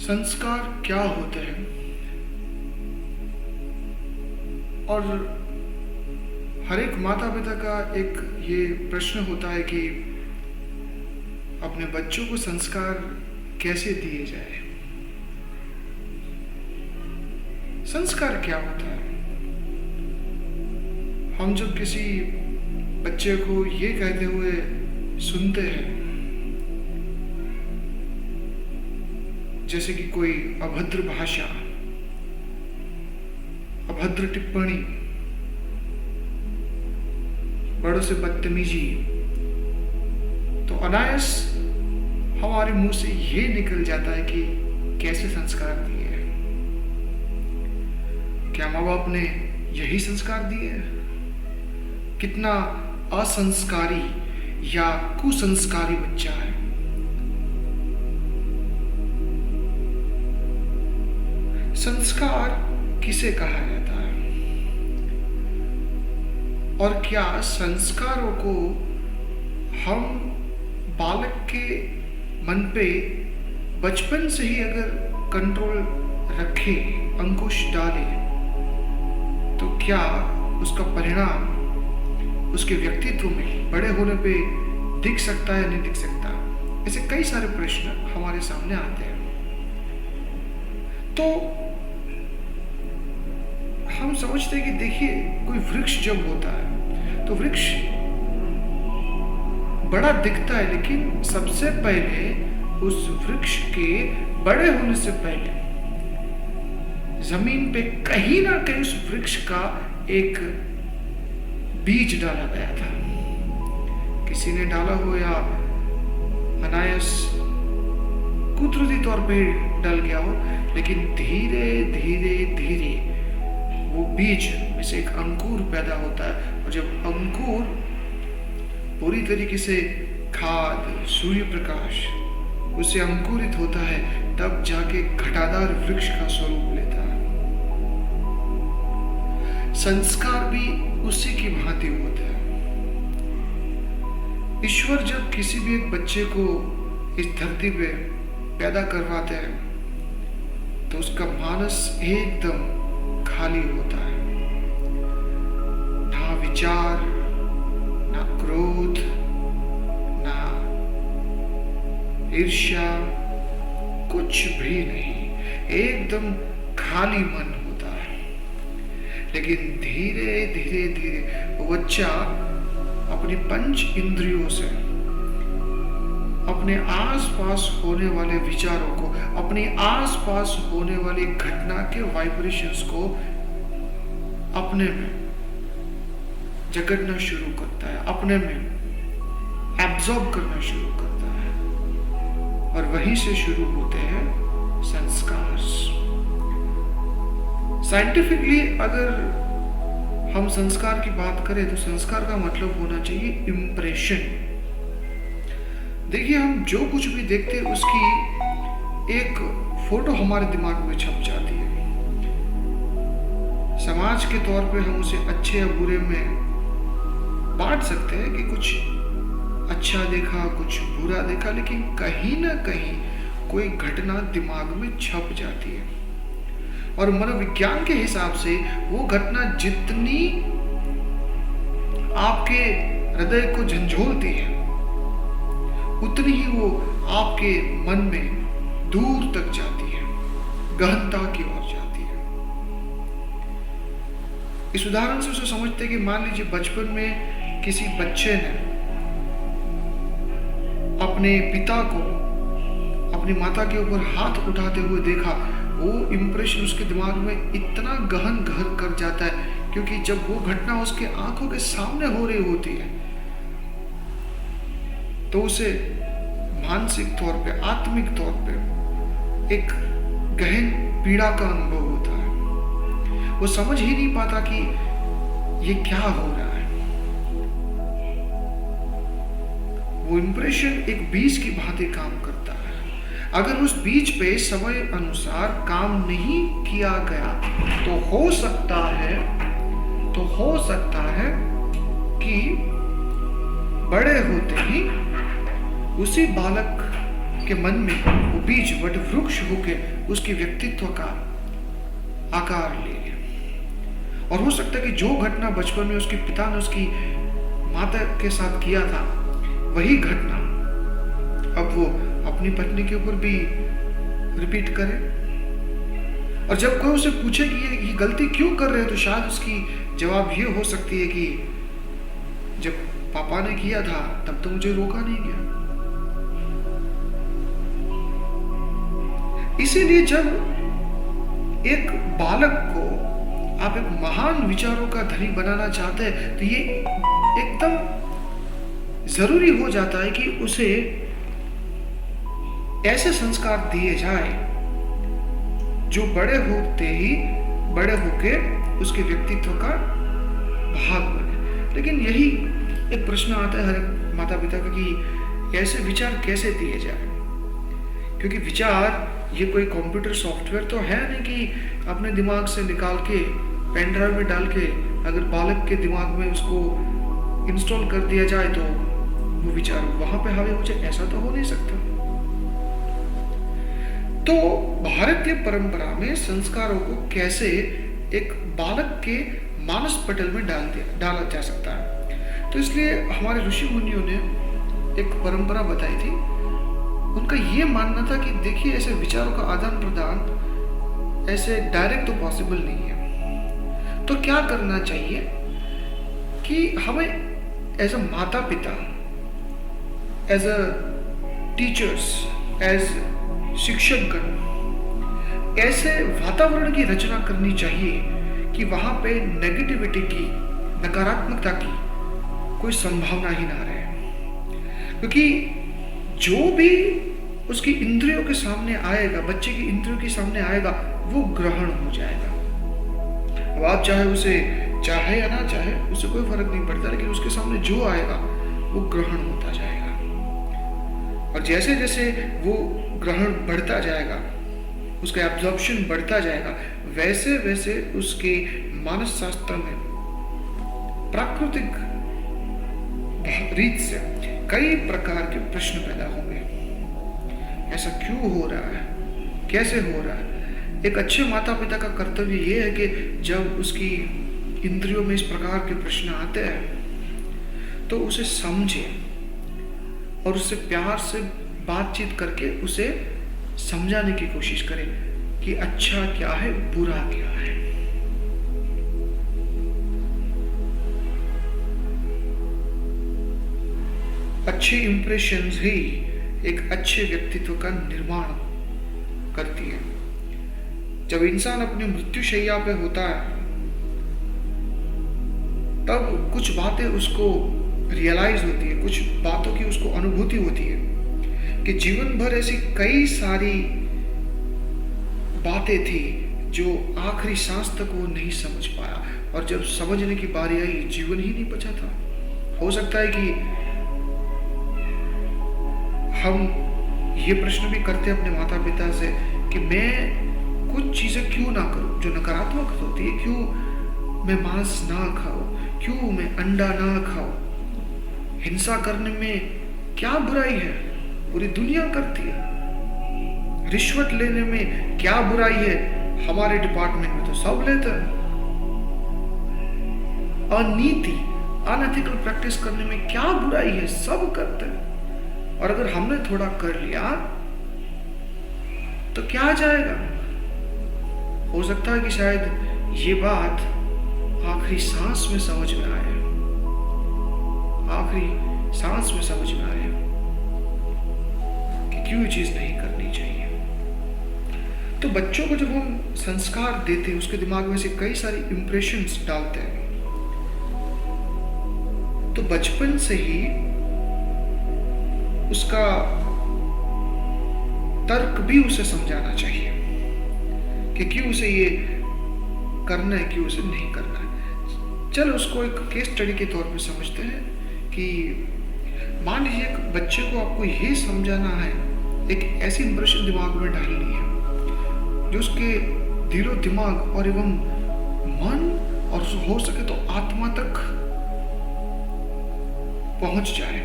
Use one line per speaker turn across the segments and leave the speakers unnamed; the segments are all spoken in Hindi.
संस्कार क्या होते हैं और हर एक माता पिता का एक ये प्रश्न होता है कि अपने बच्चों को संस्कार कैसे दिए जाए। संस्कार क्या होता है? हम जब किसी बच्चे को ये कहते हुए सुनते हैं जैसे कि कोई अभद्र भाषा, अभद्र टिप्पणी, बड़ों से बदतमीजी, तो अनायास हमारे मुंह से ये निकल जाता है कि कैसे संस्कार दिए हैं। क्या माँ बाप ने यही संस्कार दिए हैं? कितना असंस्कारी या कुसंस्कारी बच्चा है। संस्कार किसे कहा जाता है और क्या संस्कारों को हम बालक के मन पे बचपन से ही अगर कंट्रोल रखे, अंकुश डाले, तो क्या उसका परिणाम उसके व्यक्तित्व में बड़े होने पे दिख सकता है, नहीं दिख सकता? ऐसे कई सारे प्रश्न हमारे सामने आते हैं। तो हम समझते हैं कि देखिए, कोई वृक्ष जब होता है तो वृक्ष बड़ा दिखता है, लेकिन सबसे पहले उस वृक्ष के बड़े होने से पहले जमीन पे कहीं ना कहीं उस वृक्ष का एक बीज डाला गया था। किसी ने डाला हो या अनायास कुदरती तौर पे डल गया हो, लेकिन धीरे धीरे धीरे वो बीज में से एक अंकुर पैदा होता है, और जब अंकुर पूरी तरीके से खाद, सूर्य प्रकाश उससे अंकुरित होता है, तब जाके घटादार वृक्ष का स्वरूप लेता है। संस्कार भी उसी की भांति होता है। ईश्वर जब किसी भी एक बच्चे को इस धरती पे पैदा करवाते हैं तो उसका मानस एकदम खाली होता है। ना विचार, ना क्रोध, ना ईर्ष्या, कुछ भी नहीं, एकदम खाली मन होता है। लेकिन धीरे धीरे धीरे वो बच्चा अपनी पंच इंद्रियों से अपने आसपास होने वाले विचारों को, अपने आसपास होने वाली घटना के वाइब्रेशंस को अपने में जकड़ना शुरू करता है, अपने में एब्जॉर्ब करना शुरू करता है, और वहीं से शुरू होते हैं संस्कार। साइंटिफिकली अगर हम संस्कार की बात करें तो संस्कार का मतलब होना चाहिए इंप्रेशन। देखिए, हम जो कुछ भी देखते हैं उसकी एक फोटो हमारे दिमाग में छप जाती है। समाज के तौर पे हम उसे अच्छे या बुरे में बांट सकते हैं कि कुछ अच्छा देखा, कुछ बुरा देखा, लेकिन कहीं ना कहीं कोई घटना दिमाग में छप जाती है, और मनोविज्ञान के हिसाब से वो घटना जितनी आपके हृदय को झंझोलती है, उतनी ही वो आपके मन में दूर तक जाती है, गहनता की ओर जाती है। इस उदाहरण से उसे समझते हैं कि मान लीजिए बचपन में किसी बच्चे ने अपने पिता को अपनी माता के ऊपर हाथ उठाते हुए देखा, वो इंप्रेशन उसके दिमाग में इतना गहन घर कर जाता है, क्योंकि जब वो घटना उसके आंखों के सामने हो रही होती है तो उसे मानसिक तौर पे, आत्मिक तौर पे एक गहन पीड़ा का अनुभव होता है। वो समझ ही नहीं पाता कि ये क्या हो रहा है। वो इंप्रेशन एक बीज की भांति काम करता है। अगर उस बीज पे समय अनुसार काम नहीं किया गया तो हो सकता है कि बड़े होते ही उसी बालक के मन में वो बीज वट वृक्ष होकर उसके व्यक्तित्व का आकार ले लिया। और हो सकता है कि जो घटना बचपन में उसके पिता ने उसकी माता के साथ किया था, वही घटना अब वो अपनी पत्नी के ऊपर भी रिपीट करे। और जब कोई उसे पूछे कि ये गलती क्यों कर रहे हो, तो शायद उसकी जवाब ये हो सकती है कि जब पापा ने किया था तब तो मुझे रोका नहीं गया। इसीलिए जब एक बालक को आप एक महान विचारों का धनी बनाना चाहते हैं, तो ये एकदम जरूरी हो जाता है कि उसे ऐसे संस्कार दिए जाए जो बड़े होके उसके व्यक्तित्व का भाग बने। लेकिन यही एक प्रश्न आता है हर माता पिता का कि ऐसे विचार कैसे दिए जाए, क्योंकि विचार ये कोई कंप्यूटर सॉफ्टवेयर तो है नहीं कि अपने दिमाग से निकाल के पेन ड्राइव में डाल के अगर बालक के दिमाग में उसको इंस्टॉल कर दिया जाए तो वो विचार वहां पे हावी हो जाए। ऐसा तो हो नहीं सकता। तो भारतीय परंपरा में संस्कारों को कैसे एक बालक के मानस पटल में डाला जा सकता है। तो इसलिए हमारे ऋषि मुनियों ने एक परंपरा बताई थी। उनका ये मानना था कि देखिए, ऐसे विचारों का आदान प्रदान ऐसे डायरेक्ट तो पॉसिबल नहीं है। तो क्या करना चाहिए कि हमें एज अ माता पिता, एज अ टीचर्स, एज शिक्षकगण ऐसे वातावरण की रचना करनी चाहिए कि वहां पे नेगेटिविटी की, नकारात्मकता की कोई संभावना ही ना रहे। क्योंकि जो भी उसकी इंद्रियों के सामने आएगा, बच्चे की इंद्रियों के सामने आएगा, वो ग्रहण हो जाएगा। अब आप चाहे या ना चाहे, उससे कोई फर्क नहीं पड़ता, लेकिन उसके सामने जो आएगा वो ग्रहण होता जाएगा। और जैसे जैसे वो ग्रहण बढ़ता जाएगा, उसका एब्जॉर्प्शन बढ़ता जाएगा, वैसे वैसे उसके मानस शास्त्र में प्राकृतिक रीत से कई प्रकार के प्रश्न पैदा होंगे। ऐसा क्यों हो रहा है, कैसे हो रहा है। एक अच्छे माता पिता का कर्तव्य यह है कि जब उसकी इंद्रियों में इस प्रकार के प्रश्न आते हैं तो उसे समझे और उससे प्यार से बातचीत करके उसे समझाने की कोशिश करें कि अच्छा क्या है, बुरा क्या है। अच्छी इंप्रेशंस ही एक अच्छे व्यक्तित्व का निर्माण करती है। जब इंसान अपनी मृत्युशैया पे होता है तब कुछ बातें उसको रियलाइज होती है, कुछ बातों की उसको अनुभूति होती है कि जीवन भर ऐसी कई सारी बातें थी जो आखिरी सांस तक वो नहीं समझ पाया, और जब समझने की बारी आई जीवन ही नहीं बचा था। हो सकता है कि हम ये प्रश्न भी करते हैं अपने माता पिता से कि मैं कुछ चीजें क्यों ना करूं जो नकारात्मक होती है, क्यों मैं मांस ना खाऊं, क्यों मैं अंडा ना खाऊं, हिंसा करने में क्या बुराई है, पूरी दुनिया करती है। रिश्वत लेने में क्या बुराई है, हमारे डिपार्टमेंट में तो सब लेते हैं। अनीति, अनएथिकल प्रैक्टिस करने में क्या बुराई है, सब करते हैं। और अगर हमने थोड़ा कर लिया तो क्या जाएगा। हो सकता है कि शायद ये बात आखिरी सांस में समझ में आए, आखिरी सांस में समझ में आए कि क्यों ये चीज नहीं करनी चाहिए। तो बच्चों को जब हम संस्कार देते हैं, उसके दिमाग में से कई सारी इंप्रेशंस डालते हैं, तो बचपन से ही उसका तर्क भी उसे समझाना चाहिए कि क्यों उसे ये करना है, क्यों उसे नहीं करना है। चलो उसको एक केस स्टडी के तौर पे समझते हैं कि मान लीजिए एक बच्चे को आपको ये समझाना है, एक ऐसी इंप्रेशन दिमाग में डालनी है जो उसके दिलो दिमाग और एवं मन और हो सके तो आत्मा तक पहुंच जाए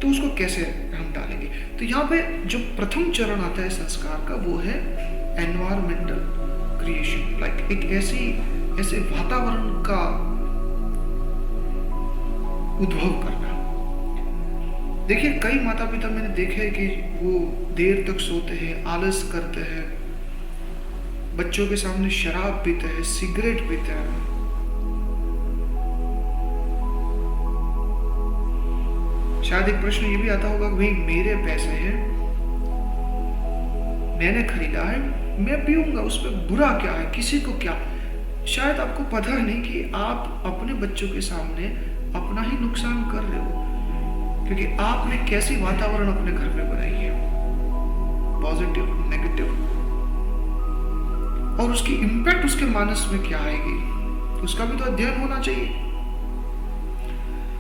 तो उसको कैसे हम डालेंगे? तो यहाँ पे जो प्रथम चरण आता है संस्कार का, वो है एनवायरमेंटल क्रिएशन, लाइक एक ऐसे वातावरण का उद्भव करना। देखिए, कई माता पिता मैंने देखे हैं कि वो देर तक सोते हैं, आलस करते हैं, बच्चों के सामने शराब पीते हैं, सिगरेट पीते हैं। शायद एक प्रश्न ये भी आता होगा कि भाई मेरे पैसे हैं, मैंने खरीदा है, मैं पीऊंगा, उसमें बुरा क्या है, किसी को क्या? शायद आपको पता नहीं कि आप अपने बच्चों के सामने अपना ही नुकसान कर रहे हो, क्योंकि आपने कैसी वातावरण अपने घर में बनाई है, पॉजिटिव, नेगेटिव, और उसकी इंपैक्ट उसके मानस में क्या आएगी, उसका भी तो अध्ययन होना चाहिए।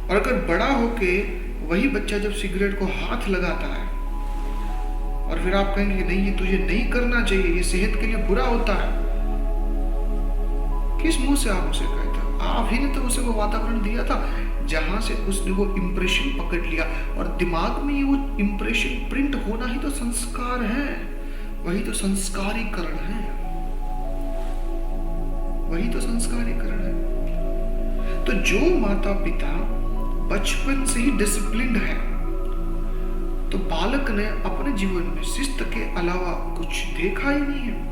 और अगर बड़ा होके वही बच्चा जब सिगरेट को हाथ लगाता है और फिर आप कहेंगे नहीं, ये तुझे नहीं करना चाहिए, ये सेहत के लिए बुरा होता है, किस मुंह से आप उसे कहते हो? आप ही ने तो उसे वो वातावरण दिया था जहां से उसने वो इंप्रेशन पकड़ लिया, और दिमाग में ये वो इंप्रेशन प्रिंट होना ही तो संस्कार है, वही तो संस्कारीकरण है, वही तो संस्कारीकरण है। तो जो माता पिता बचपन से ही डिसिप्लिन्ड है, तो बालक ने अपने जीवन में शिस्त के अलावा कुछ देखा ही नहीं है।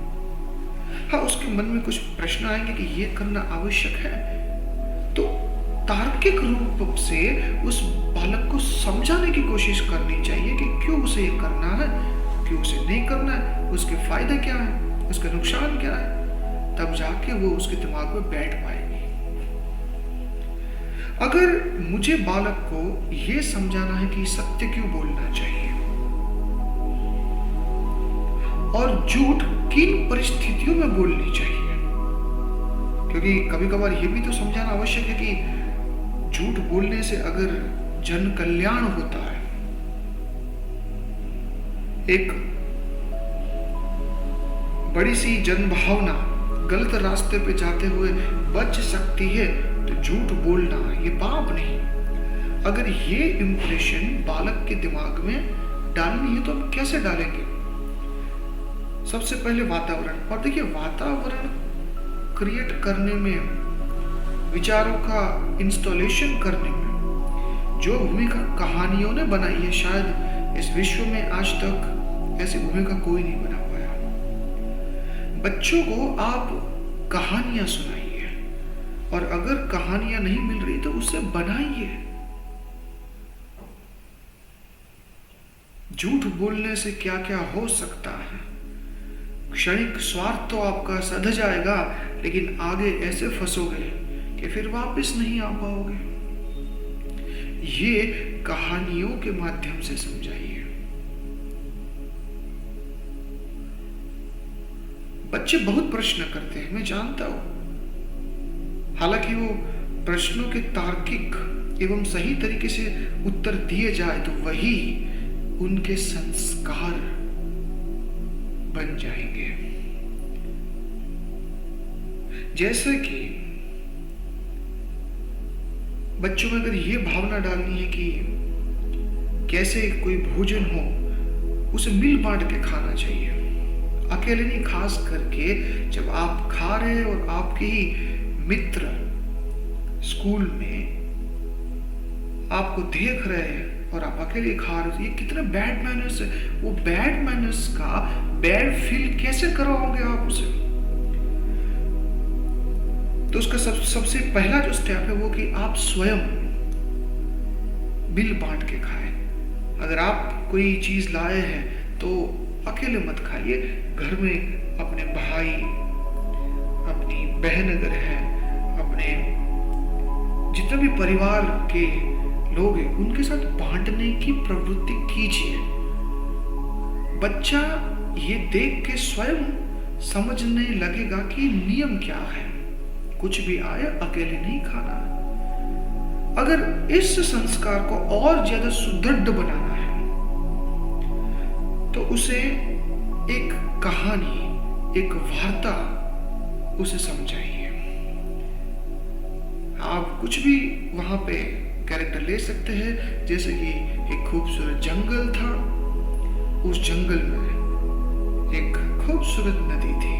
हाँ, उसके मन में कुछ प्रश्न आएंगे कि ये करना आवश्यक है, तो तार्किक रूप से उस बालक को समझाने की कोशिश करनी चाहिए कि क्यों उसे ये करना है, क्यों उसे नहीं करना है, उसके फायदे क्या है, उसके नुकसान क्या है, तब जाके वो उसके दिमाग में बैठ पाएगी। अगर मुझे बालक को ये समझाना है कि सत्य क्यों बोलना चाहिए और झूठ किन परिस्थितियों में बोलनी चाहिए, क्योंकि कभी कभार ये भी तो समझाना आवश्यक है कि झूठ बोलने से अगर जन कल्याण होता है, एक बड़ी सी जन भावना गलत रास्ते पे जाते हुए बच सकती है, तो झूठ बोलना ये पाप नहीं। अगर ये इंप्रेशन बालक के दिमाग में डालनी है तो हम कैसे डालेंगे? सबसे पहले वातावरण। और देखिए, वातावरण क्रिएट करने में, विचारों का इंस्टॉलेशन करने में जो भूमिका कहानियों ने बनाई है, शायद इस विश्व में आज तक ऐसी भूमिका कोई नहीं बना पाया। बच्चों को आप कहानियां सुनाइए, और अगर कहानियां नहीं मिल रही तो उसे बनाइए। झूठ बोलने से क्या क्या हो सकता है, क्षणिक स्वार्थ तो आपका सध जाएगा, लेकिन आगे ऐसे फंसोगे कि फिर वापस नहीं आ पाओगे। ये कहानियों के माध्यम से समझाइए। बच्चे बहुत प्रश्न करते हैं, मैं जानता हूं, हालांकि वो प्रश्नों के तार्किक एवं सही तरीके से उत्तर दिए जाए तो वही उनके संस्कार बन जाएंगे। जैसे कि बच्चों में अगर ये भावना डालनी है कि कैसे कोई भोजन हो उसे मिल बांट के खाना चाहिए, अकेले नहीं, खास करके जब आप खा रहे हैं और आपके ही मित्र स्कूल में आपको देख रहे हैं और आप अकेले खा रहे हो, ये कितने बैड मैनर्स है। वो बैड मैनर्स का बैड फील कैसे करवाओगे आप उसे? तो उसका सबसे पहला जो स्टेप है वो कि आप स्वयं मिल बांट के खाएं। अगर आप कोई चीज लाए हैं तो अकेले मत खाइए, घर में अपने भाई, अपनी बहन अगर है, अपने जितने भी परिवार के लोग हैं उनके साथ बांटने की प्रवृत्ति कीजिए। बच्चा ये देख के स्वयं समझने लगेगा कि नियम क्या है, कुछ भी आए अकेले नहीं खाना। अगर इस संस्कार को और ज्यादा सुदृढ़ बनाना है तो उसे एक कहानी, एक वार्ता उसे समझाइए। आप कुछ भी वहां पे कैरेक्टर ले सकते हैं, जैसे कि एक खूबसूरत जंगल था, उस जंगल में एक खूबसूरत नदी थी।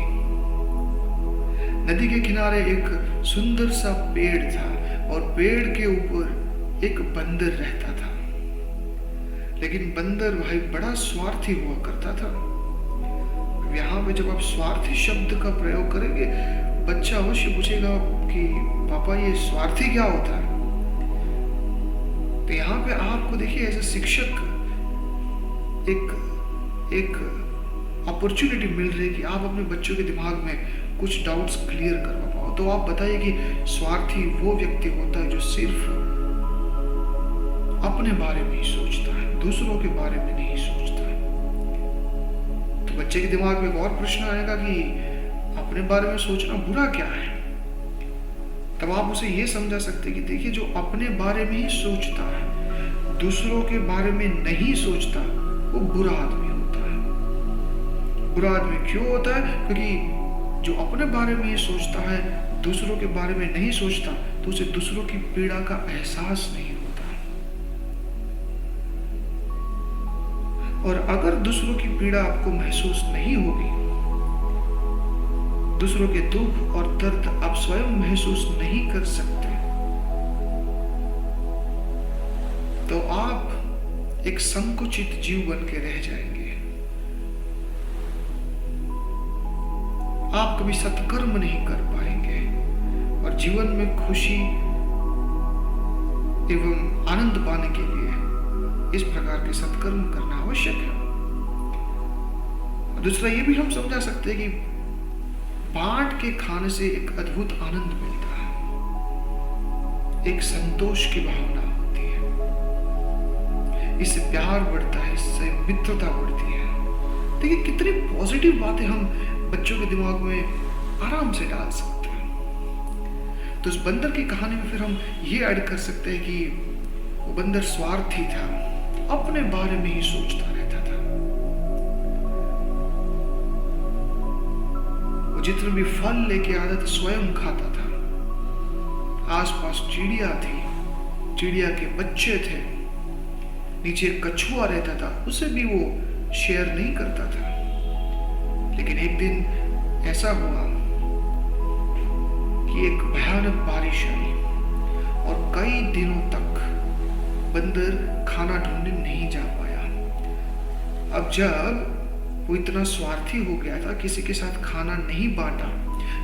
नदी के किनारे एक सुंदर सा पेड़ था और पेड़ के ऊपर एक बंदर रहता था। लेकिन बंदर भाई बड़ा स्वार्थी हुआ करता था। यहाँ पे जब आप स्वार्थी शब्द का प्रयोग करेंगे, बच्चा अवश्य पूछेगा कि पापा ये स्वार्थी क्या होता है। तो यहाँ पे आपको देखिए एज ए शिक्षक एक अपॉर्चुनिटी मिल रही है कि आप अपने बच्चों के दिमाग में कुछ डाउट्स क्लियर करवा पाओ। तो आप बताइए कि स्वार्थी वो व्यक्ति होता है जो सिर्फ अपने बारे में ही सोचता है, दूसरों के बारे में नहीं सोचता है। तो बच्चे के दिमाग में एक और प्रश्न आएगा कि अपने बारे में सोचना बुरा क्या है। तब आप उसे ये समझा सकते कि देखिए, जो अपने बारे में ही सोचता है, दूसरों के बारे में नहीं सोचता, वो बुरा आदमी होता है। बुरा आदमी क्यों होता है? क्योंकि जो अपने बारे में ही सोचता है, दूसरों के बारे में नहीं सोचता, तो उसे दूसरों की पीड़ा का एहसास नहीं होता। और अगर दूसरों की पीड़ा आपको महसूस नहीं होगी, दूसरों के दुख और दर्द आप स्वयं महसूस नहीं कर सकते, तो आप एक संकुचित जीव बन के रह जाएंगे। आप कभी सत्कर्म नहीं कर पाएंगे और जीवन में खुशी एवं आनंद पाने के लिए इस प्रकार के सत्कर्म करना आवश्यक है। दूसरा ये भी हम समझा सकते हैं कि बांट के खाने से एक अद्भुत आनंद मिलता है, एक संतोष की भावना होती है, इससे प्यार बढ़ता है, इससे मित्रता बढ़ती है। देखिए कितनी पॉजिटिव बातें हम बच्चों के दिमाग में आराम से डाल सकते हैं। तो इस बंदर की कहानी में फिर हम ये ऐड कर सकते हैं कि वो बंदर स्वार्थी था, अपने बारे में ही सोचता रहता था। वो जितने भी फल लेके आता था स्वयं खाता था। आसपास चिड़िया थी, चिड़िया के बच्चे थे, नीचे एक कछुआ रहता था, उसे भी वो शेयर नहीं करता था। लेकिन एक दिन ऐसा हुआ कि एक भयानक बारिश आई और कई दिनों तक बंदर खाना ढूंढने नहीं जा पाया। अब जब वो इतना स्वार्थी हो गया था, किसी के साथ खाना नहीं बांटा,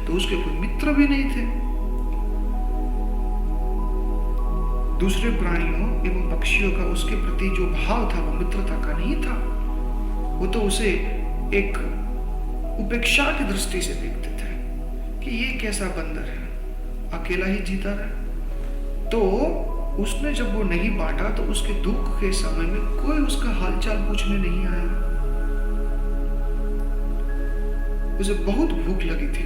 तो उसके कोई मित्र भी नहीं थे। दूसरे प्राणियों एवं पक्षियों का उसके प्रति जो भाव था वो मित्रता का नहीं था। वो तो उसे एक उपेक्षा की दृष्टि से देखते थे कि ये कैसा बंदर है, अकेला ही जीता रहा। तो उसने जब वो नहीं बांटा तो उसके दुख के समय में कोई उसका हालचाल पूछने नहीं आया। उसे बहुत भूख लगी थी,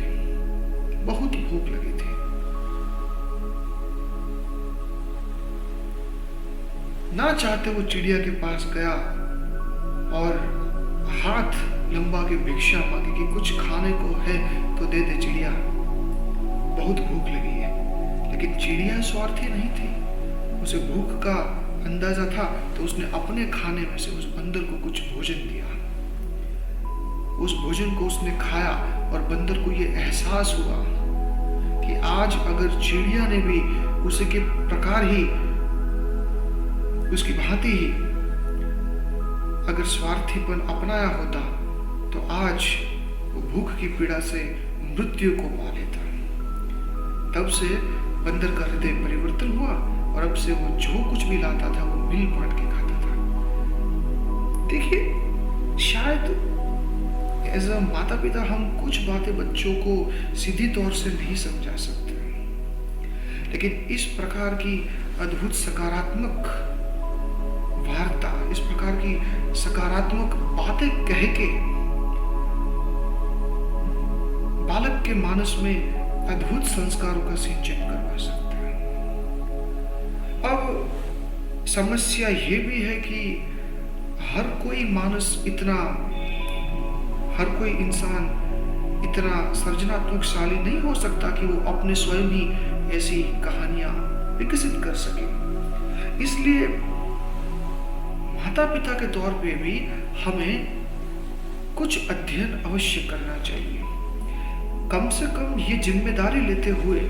बहुत भूख लगी थी। ना चाहते वो चिड़िया के पास गया और हाथ लंबा के भिक्षा मांगी कि कुछ खाने को है तो दे दे चिड़िया, बहुत भूख लगी है। लेकिन चिड़िया स्वार्थी नहीं थी, उसे भूख का अंदाजा था, तो उसने अपने खाने में से उस बंदर को कुछ भोजन दिया। उस भोजन को उसने खाया और बंदर को यह एहसास हुआ कि आज अगर चिड़िया ने भी उसी के प्रकार ही, उसकी भांति ही अगर स्वार्थीपन अपनाया होता, तो आज वो भूख की पीड़ा से मृत्यु को पा लेता। तब से बंदर का हृदय परिवर्तन हुआ और अब से वो जो कुछ भी लाता था वो मिल बांट के खाता था। देखिए, शायद एज अ माता पिता हम कुछ बातें बच्चों को सीधी तौर से नहीं समझा सकते, लेकिन इस प्रकार की अद्भुत सकारात्मक वार्ता, इस प्रकार की सकारात्मक बातें कह के बालक के मानस में अद्भुत संस्कारों का सिंचन करवा सकते हैं। अब समस्या ये भी है कि हर कोई हर कोई इंसान इतना सृजनात्मकशाली नहीं हो सकता कि वो अपने स्वयं ही ऐसी कहानियां विकसित कर सके। इसलिए माता पिता के तौर पे भी हमें कुछ अध्ययन अवश्य करना चाहिए, कम से कम ये जिम्मेदारी लेते हुए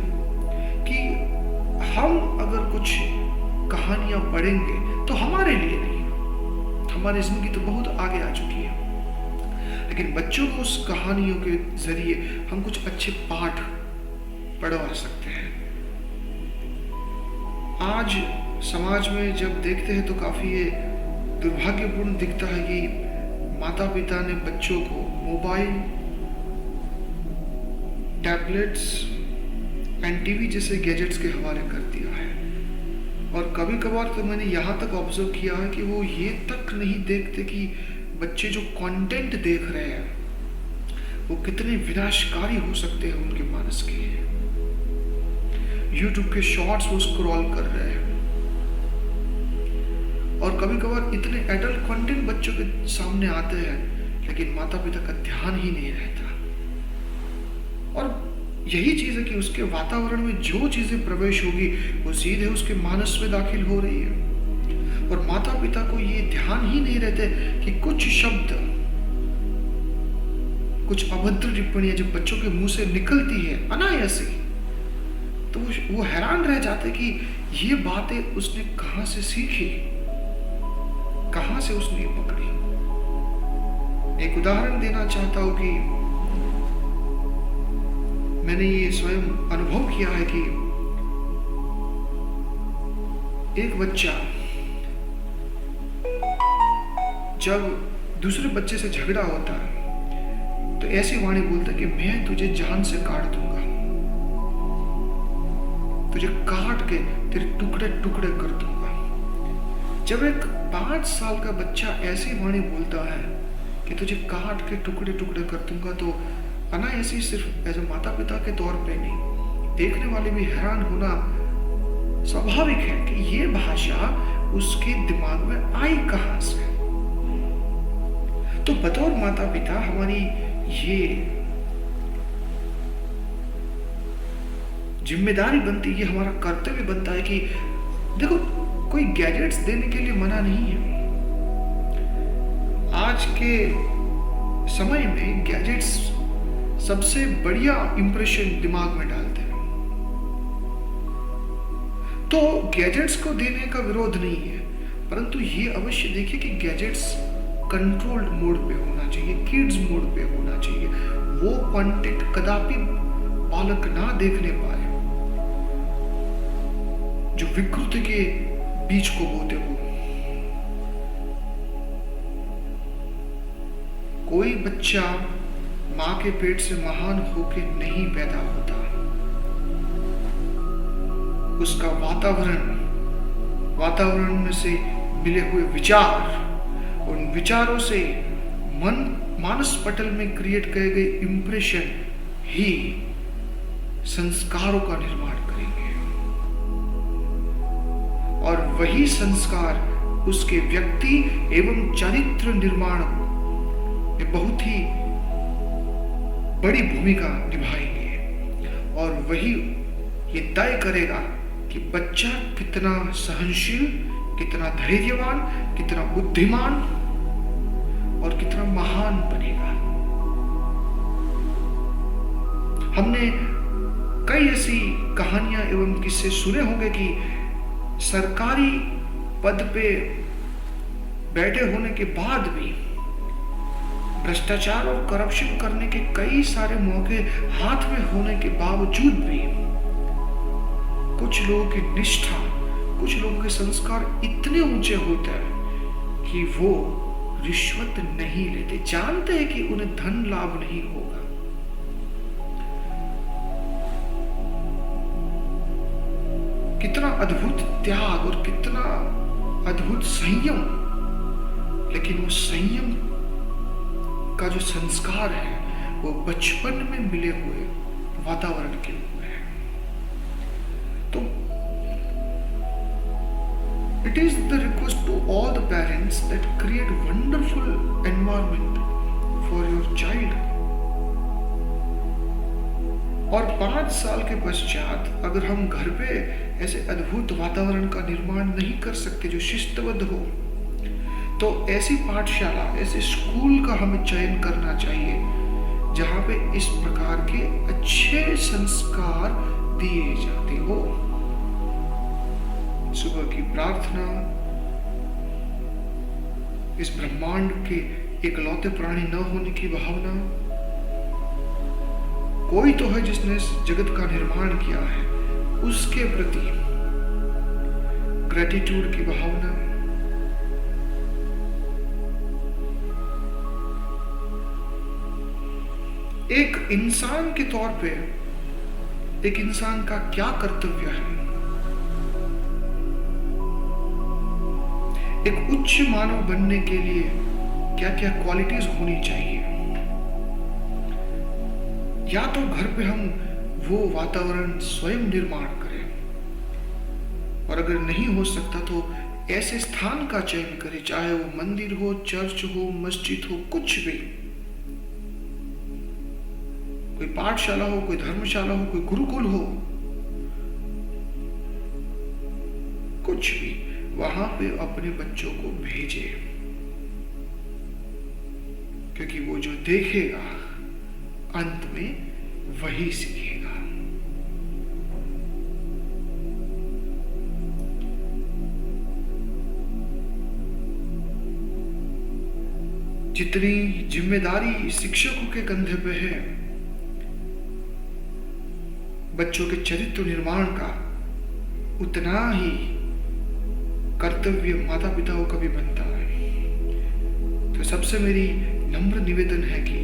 कि हम अगर कुछ कहानियां पढ़ेंगे तो हमारे लिए नहीं, हमारी जिंदगी तो बहुत आगे आ चुकी है, लेकिन बच्चों को उस कहानियों के जरिए हम कुछ अच्छे पाठ पढ़वा सकते हैं। आज समाज में जब देखते हैं तो काफी ये दुर्भाग्यपूर्ण दिखता है कि माता पिता ने बच्चों को मोबाइल, टैबलेट्स एंड टीवी जैसे गैजेट्स के हवाले कर दिया है। और कभी कभार तो मैंने यहाँ तक ऑब्जर्व किया है कि वो ये तक नहीं देखते कि बच्चे जो कंटेंट देख रहे हैं वो कितने विनाशकारी हो सकते हैं उनके मानस के लिए। यूट्यूब के शॉर्ट्स वो स्क्रॉल कर रहे हैं और कभी कभार इतने एडल्ट कंटेंट बच्चों के सामने आते हैं, लेकिन माता पिता का ध्यान ही नहीं रहता। और यही चीज है कि उसके वातावरण में जो चीजें प्रवेश होगी वो सीधे उसके मानस में दाखिल हो रही है, और माता पिता को ये ध्यान ही नहीं रहते कि कुछ शब्द, कुछ अभद्र टिप्पणियां जब बच्चों के मुंह से निकलती है अनायास ही, तो वो हैरान रह जाते कि ये बातें उसने कहां से सीखी, कहां से उसने पकड़ी। एक उदाहरण देना चाहता हूं कि मैंने ये स्वयं अनुभव किया है कि एक बच्चा जब दूसरे बच्चे से झगड़ा होता है तो ऐसी वाणी बोलता है कि मैं तुझे जान से काट दूंगा, तुझे काट के तेरे टुकड़े टुकड़े कर दूंगा। जब एक 5 साल का बच्चा ऐसी वाणी बोलता है कि तुझे काट के टुकड़े टुकड़े कर दूंगा, तो अनायासी सिर्फ एज ए माता पिता के तौर पे नहीं, देखने वाले भी हैरान होना स्वाभाविक है कि ये भाषा उसके दिमाग में आई कहां से। तो बतौर माता पिता हमारी ये जिम्मेदारी बनती है, हमारा कर्तव्य बनता है कि देखो, कोई गैजेट्स देने के लिए मना नहीं है। आज के समय में गैजेट्स सबसे बढ़िया इंप्रेशन दिमाग में डालते हैं, तो गैजेट्स को देने का विरोध नहीं है, परंतु ये अवश्य देखिए कि गैजेट्स कंट्रोल्ड मोड पे होना चाहिए, किड्स मोड पे होना चाहिए। वो कंटेंट कदापि बालक ना देखने पाए जो विकृति के बीज को बोते हो। कोई बच्चा मां के पेट से महान होके नहीं पैदा होता, उसका वातावरण में से मिले हुए विचार, उन विचारों से मानस पटल में क्रिएट किए गए इंप्रेशन ही संस्कारों का निर्माण करेंगे, और वही संस्कार उसके व्यक्ति एवं चरित्र निर्माण में बहुत ही बड़ी भूमिका निभाएंगे, और वही ये तय करेगा कि बच्चा कितना सहनशील, कितना धैर्यवान, कितना बुद्धिमान और कितना महान बनेगा। हमने कई ऐसी कहानियां एवं किस्से सुने होंगे कि सरकारी पद पे बैठे होने के बाद भी भ्रष्टाचार और करप्शन करने के कई सारे मौके हाथ में होने के बावजूद भी कुछ लोगों की निष्ठा, कुछ लोगों के संस्कार इतने ऊंचे होते हैं कि वो रिश्वत नहीं लेते, जानते हैं कि उन्हें धन लाभ नहीं होगा। कितना अद्भुत त्याग और कितना अद्भुत संयम, लेकिन वो संयम का जो संस्कार है वो बचपन में मिले हुए वातावरण के ऊपर है। तो it is the request to all the parents that create wonderful environment for your child. और 5 साल के पश्चात अगर हम घर पे ऐसे अद्भुत वातावरण का निर्माण नहीं कर सकते जो शिस्तबद्ध हो, तो ऐसी पाठशाला, ऐसे स्कूल का हमें चयन करना चाहिए जहां पे इस प्रकार के अच्छे संस्कार दिए जाते हो। सुबह की प्रार्थना, इस ब्रह्मांड के इकलौते प्राणी न होने की भावना, कोई तो है जिसने इस जगत का निर्माण किया है, उसके प्रति ग्रेटिट्यूड की भावना, एक इंसान के तौर पे एक इंसान का क्या कर्तव्य है, एक उच्च मानव बनने के लिए क्या क्या क्वालिटीज होनी चाहिए। या तो घर पे हम वो वातावरण स्वयं निर्माण करें, और अगर नहीं हो सकता तो ऐसे स्थान का चयन करें, चाहे वो मंदिर हो, चर्च हो, मस्जिद हो, कुछ भी, कोई पाठशाला हो, कोई धर्मशाला हो, कोई गुरुकुल हो, कुछ भी, वहां पे अपने बच्चों को भेजे, क्योंकि वो जो देखेगा अंत में वही सीखेगा। जितनी जिम्मेदारी शिक्षकों के कंधे पे है बच्चों के चरित्र निर्माण का, उतना ही कर्तव्य माता पिताओं का भी बनता है। तो सबसे मेरी नम्र निवेदन है कि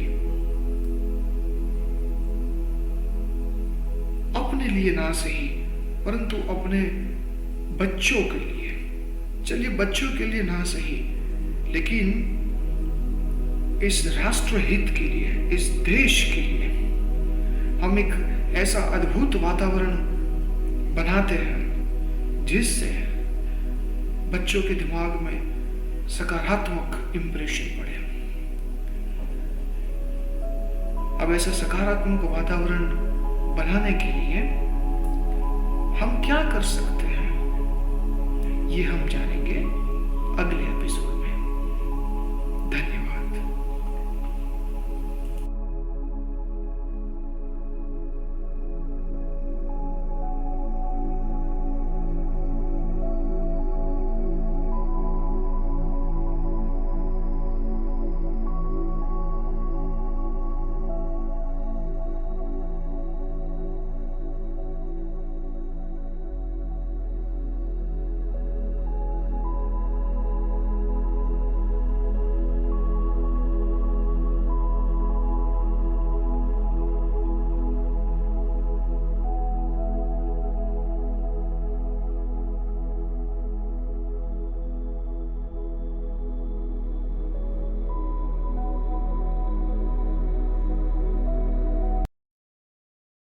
अपने लिए ना सही, परंतु अपने बच्चों के लिए, चलिए बच्चों के लिए ना सही, लेकिन इस राष्ट्र हित के लिए, इस देश के लिए हम एक ऐसा अद्भुत वातावरण बनाते हैं जिससे बच्चों के दिमाग में सकारात्मक इंप्रेशन पड़े। अब ऐसा सकारात्मक वातावरण बनाने के लिए हम क्या कर सकते हैं, ये हम जानेंगे